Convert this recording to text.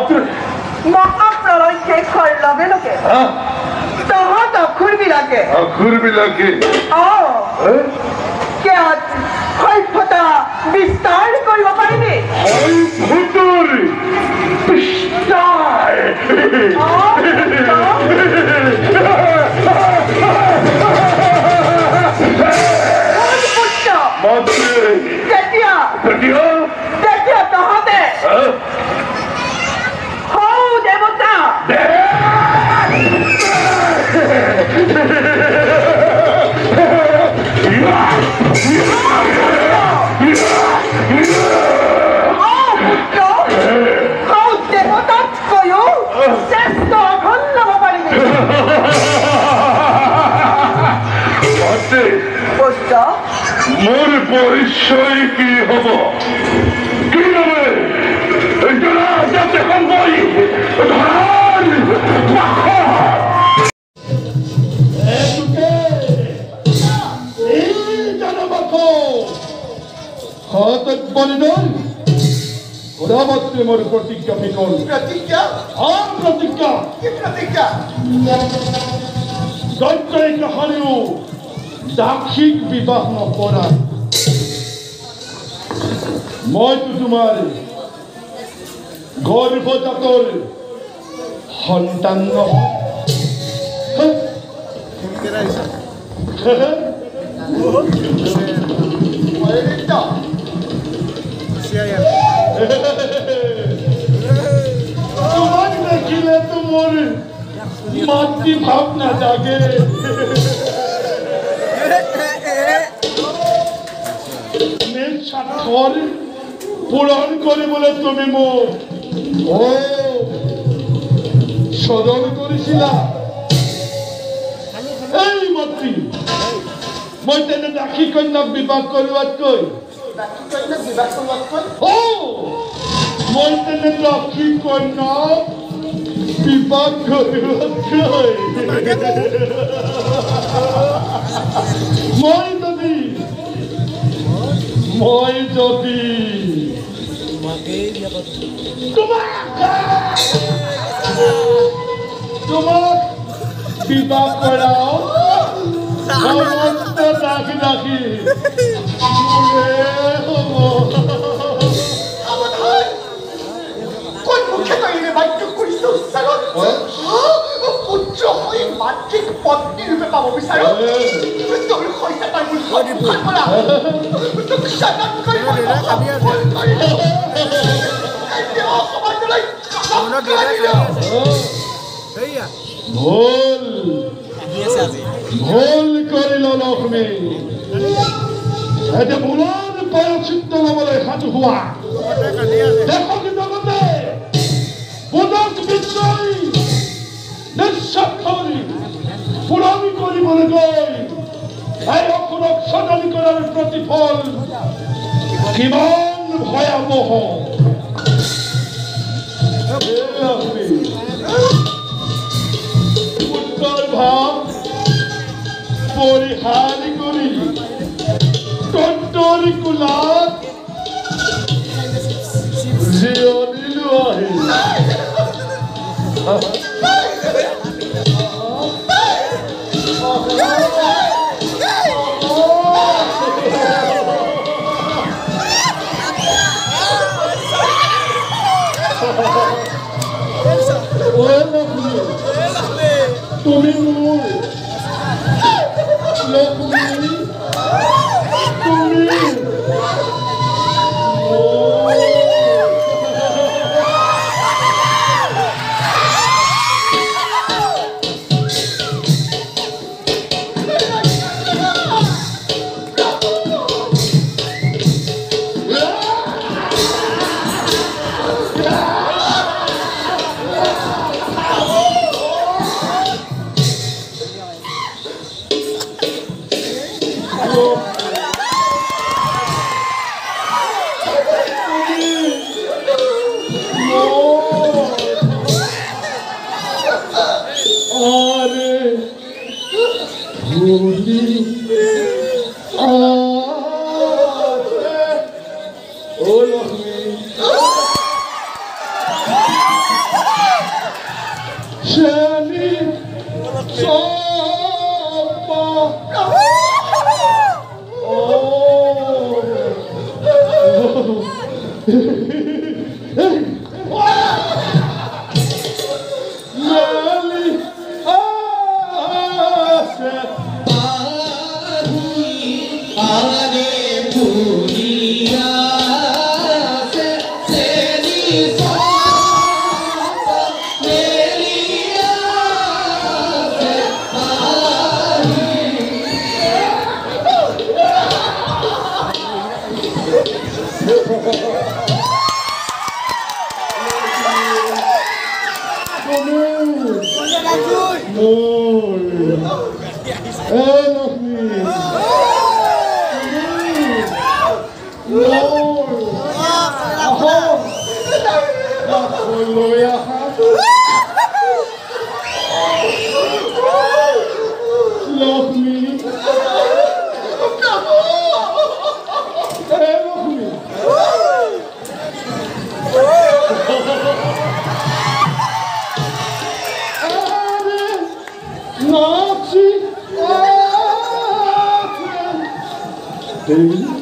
Matre. Makaplara kek karla lage. Daha da kurbi lage. Kurbi lage. Kya Halfata bistar koriba paribe? Halfatar bistar. Matre. Detia. Detia. Detia kahate? How devata? How devata koyo? Sesto khonna paribe. Matre. Bosta. মোর পরিচয় কি হব কি হবে এটা যাতে কমবই ধরান ওরা মাত্র মোর প্রতিজ্ঞা বিকল প্রতিজ্ঞা প্রতিজ্ঞা কি প্রতিজ্ঞা দৈত্যই কাহানিও দাক্ষিক বিবাহ নকৰা মইতো তোমাৰ গৰ্ভজাতৰ সন্তান তোমাক দেখিলে তো মোৰ মাতৃভাৱ নাজাগে স্বাক্ষৰ পূৰণ কৰে বলে তুমি মোক স্মৰণ কৰেছিলা এই মাতৃ মই তেনে দাসী কন্যাক বিবাহ কৰোৱাতকৈ মই তেনে দাসী কন্যাক বিবাহ কৰোৱাতকৈ মই যদি তোমাক বিবাহ কৰাও সমস্ত দাসী দাসী কোন মুখে তৈরি বাক্য করিতে উচ্চারণ পুত্র হয়ে মাতৃক পত্নী রূপে পাব বিচারো তোর হইতে তার মূল করা তোক সাধান করে ভুল করিল লক্ষ্মী এতে মূলৰ পৰচিন্ত লবলৈ সাজু হোৱা দেখো কি জগতে বুধক বিজয় নিঃস্বাৰ্থী পুৰণি কৰিবলৈ গৈ এই অসুৰক সদানি কৰাৰ প্ৰতিফল কিমান ভয়াৱহ উত্তৰ ভাৱ পৰিহাৰি কৰি তন্তৰি কোলাত জিৰণি লোৱাহি তুমি মোৰ লক্ষ্মী তুমি Oh, Shani Sopa. Mali Ase Are Puriya Se Seni Sopa Meriya Se Love me. Baby.